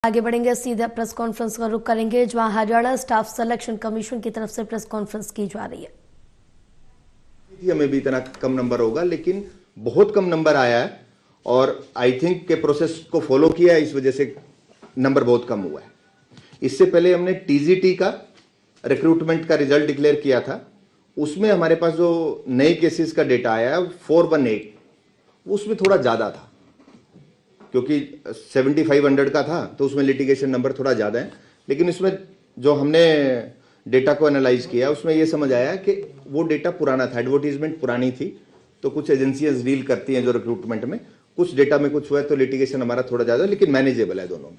आगे बढ़ेंगे, सीधे प्रेस कॉन्फ्रेंस का रुख करेंगे जहां हरियाणा स्टाफ सिलेक्शन कमीशन की तरफ से प्रेस कॉन्फ्रेंस की जा रही है। हमें भी इतना कम नंबर होगा, लेकिन बहुत कम नंबर आया है और आई थिंक के प्रोसेस को फॉलो किया है, इस वजह से नंबर बहुत कम हुआ है। इससे पहले हमने टीजीटी का रिक्रूटमेंट का रिजल्ट डिक्लेयर किया था, उसमें हमारे पास जो नए केसेस का डेटा आया है 418, उसमें थोड़ा ज़्यादा था क्योंकि 7500 का था, तो उसमें लिटिगेशन नंबर थोड़ा ज़्यादा है। लेकिन इसमें जो हमने डेटा को एनालाइज किया उसमें यह समझ आया कि वो डेटा पुराना था, एडवर्टीजमेंट पुरानी थी। तो कुछ एजेंसियां डील करती हैं जो रिक्रूटमेंट में, कुछ डेटा में कुछ हुआ है तो लिटिगेशन हमारा थोड़ा ज़्यादा, लेकिन मैनेजेबल है दोनों में।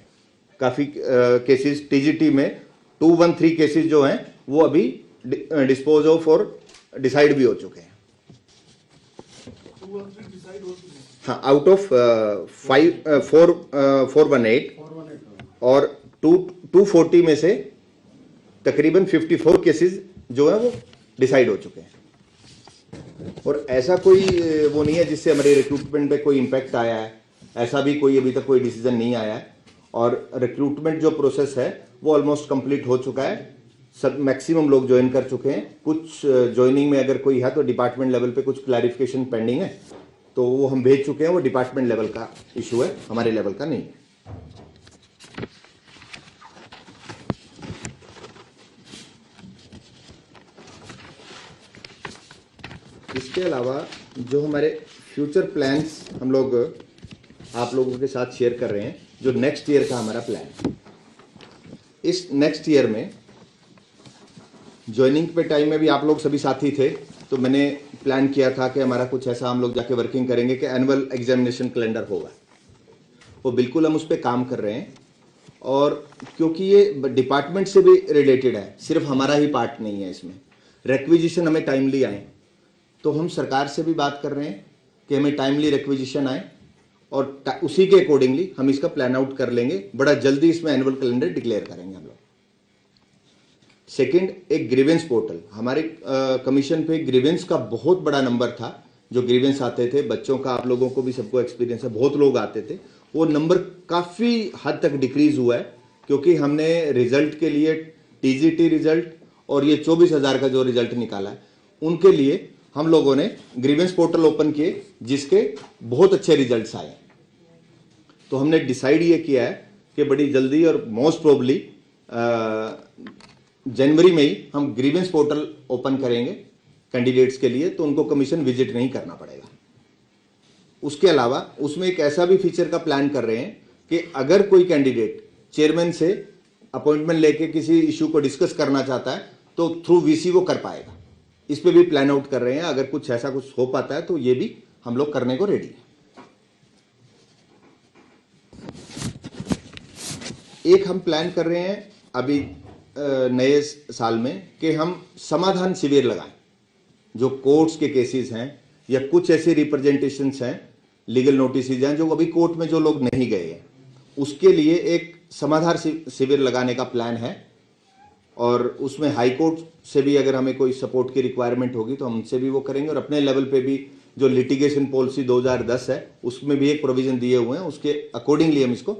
काफ़ी केसेस टीजीटी में 213 केसेस जो हैं वो अभी डिस्पोज ऑफ और डिसाइड भी हो चुके हैं। हाँ, आउट ऑफ 418 और 240 में से तकरीबन 54 केसेस जो है वो डिसाइड हो चुके हैं। और ऐसा कोई वो नहीं है जिससे हमारे रिक्रूटमेंट पे कोई इम्पैक्ट आया है, ऐसा भी कोई अभी तक कोई डिसीजन नहीं आया है। और रिक्रूटमेंट जो प्रोसेस है वो ऑलमोस्ट कंप्लीट हो चुका है, सब मैक्सिमम लोग ज्वाइन कर चुके हैं। कुछ ज्वाइनिंग में अगर कोई है तो डिपार्टमेंट लेवल पे कुछ क्लैरिफिकेशन पेंडिंग है, तो वो हम भेज चुके हैं। वो डिपार्टमेंट लेवल का इशू है, हमारे लेवल का नहीं है। इसके अलावा जो हमारे फ्यूचर प्लान्स हम लोग आप लोगों के साथ शेयर कर रहे हैं, जो नेक्स्ट ईयर का हमारा प्लान, इस नेक्स्ट ईयर में ज्वाइनिंग पे टाइम में भी आप लोग सभी साथी थे, तो मैंने प्लान किया था कि हमारा कुछ ऐसा हम लोग जाके वर्किंग करेंगे कि एनुअल एग्जामिनेशन कैलेंडर होगा। वो बिल्कुल हम उस पर काम कर रहे हैं, और क्योंकि ये डिपार्टमेंट से भी रिलेटेड है, सिर्फ हमारा ही पार्ट नहीं है इसमें। रिक्विजिशन हमें टाइमली आए, तो हम सरकार से भी बात कर रहे हैं कि हमें टाइमली रिक्विजिशन आए, और उसी के अकॉर्डिंगली हम इसका प्लान आउट कर लेंगे। बड़ा जल्दी इसमें एनुअल कैलेंडर डिक्लेयर करेंगे हम लोग। सेकंड, एक ग्रीवेंस पोर्टल, हमारे कमीशन पे ग्रीवेंस का बहुत बड़ा नंबर था। जो ग्रीवेंस आते थे बच्चों का, आप लोगों को भी सबको एक्सपीरियंस है, बहुत लोग आते थे। वो नंबर काफ़ी हद तक डिक्रीज हुआ है, क्योंकि हमने रिजल्ट के लिए टीजीटी रिजल्ट और ये 24,000 का जो रिजल्ट निकाला है, उनके लिए हम लोगों ने ग्रीवेंस पोर्टल ओपन किए, जिसके बहुत अच्छे रिजल्ट्स आए। तो हमने डिसाइड ये किया है कि बड़ी जल्दी और मोस्ट प्रोबली जनवरी में ही हम ग्रीवेंस पोर्टल ओपन करेंगे कैंडिडेट्स के लिए, तो उनको कमीशन विजिट नहीं करना पड़ेगा। उसके अलावा उसमें एक ऐसा भी फीचर का प्लान कर रहे हैं कि अगर कोई कैंडिडेट चेयरमैन से अपॉइंटमेंट लेके किसी इशू को डिस्कस करना चाहता है तो थ्रू वीसी वो कर पाएगा। इस पे भी प्लान आउट कर रहे हैं। अगर कुछ ऐसा कुछ हो पाता है तो ये भी हम लोग करने को रेडी हैं। एक हम प्लान कर रहे हैं अभी नए साल में कि हम समाधान शिविर लगाएं। जो कोर्ट्स के केसेस हैं या कुछ ऐसे रिप्रेजेंटेशंस हैं, लीगल नोटिसेज हैं जो अभी कोर्ट में जो लोग नहीं गए हैं, उसके लिए एक समाधान शिविर लगाने का प्लान है। और उसमें हाई कोर्ट से भी अगर हमें कोई सपोर्ट की रिक्वायरमेंट होगी तो हम उनसे भी वो करेंगे। और अपने लेवल पे भी जो लिटिगेशन पॉलिसी 2010 है उसमें भी एक प्रोविजन दिए हुए हैं, उसके अकॉर्डिंगली हम इसको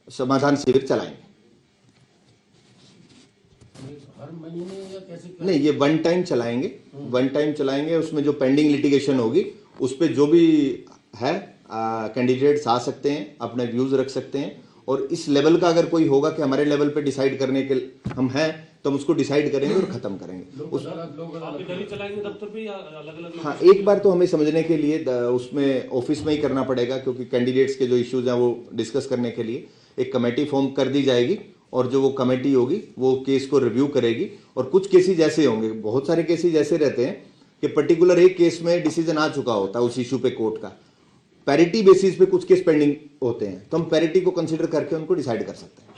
समाधान शिविर चलाएंगे। हर महीने या कैसे नहीं, ये वन टाइम चलाएंगे। उसमें जो पेंडिंग लिटिगेशन होगी उस पर जो भी है कैंडिडेट्स आ सकते हैं, अपने व्यूज रख सकते हैं। और इस लेवल का अगर कोई होगा कि हमारे लेवल पे डिसाइड करने के हम हैं, तो हम उसको डिसाइड करेंगे और खत्म करेंगे। आप इधर ही चलाएंगे दफ्तर पे या अलग-अलग? हाँ, एक बार तो हमें समझने के लिए उसमें ऑफिस में ही करना पड़ेगा, क्योंकि कैंडिडेट्स के जो इश्यूज हैं वो डिस्कस करने के लिए एक कमेटी फॉर्म कर दी जाएगी, और जो वो कमेटी होगी वो केस को रिव्यू करेगी। और कुछ केसेज ऐसे होंगे, बहुत सारे केसेज ऐसे रहते हैं कि पर्टिकुलर एक केस में डिसीजन आ चुका होता है उस इशू पे कोर्ट का, पैरिटी बेसिस पे कुछ केस पेंडिंग होते हैं, तो हम पैरिटी को कंसीडर करके उनको डिसाइड कर सकते हैं।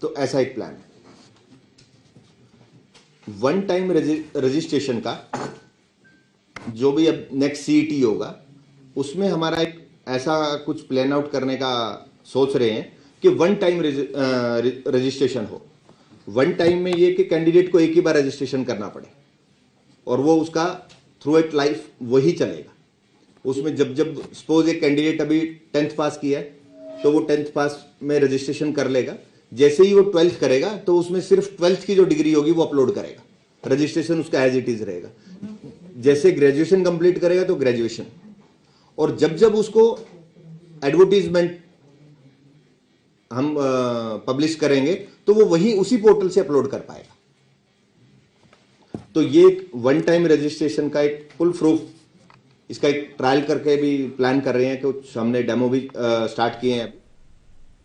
तो ऐसा एक प्लान है। वन टाइम रजिस्ट्रेशन का जो भी अब नेक्स्ट सीईटी होगा, उसमें हमारा एक ऐसा कुछ प्लान आउट करने का सोच रहे हैं कि वन टाइम रजिस्ट्रेशन हो। वन टाइम में ये कि कैंडिडेट को एक ही बार रजिस्ट्रेशन करना पड़े और वो उसका थ्रू इट लाइफ वही चलेगा। उसमें जब सपोज एक कैंडिडेट अभी 10th पास किया है तो वो 10th पास में रजिस्ट्रेशन कर लेगा। जैसे ही वो 12th करेगा तो उसमें सिर्फ 12th की जो डिग्री होगी वो अपलोड करेगा, रजिस्ट्रेशन उसका एज इट इज रहेगा। जैसे ग्रेजुएशन कंप्लीट करेगा तो ग्रेजुएशन, और जब जब उसको एडवर्टीजमेंट हम पब्लिश करेंगे तो वो वही उसी पोर्टल से अपलोड कर पाएगा। तो ये एक वन टाइम रजिस्ट्रेशन का एक फुल प्रूफ, इसका एक ट्रायल करके भी प्लान कर रहे हैं, कुछ हमने डेमो भी स्टार्ट किए हैं।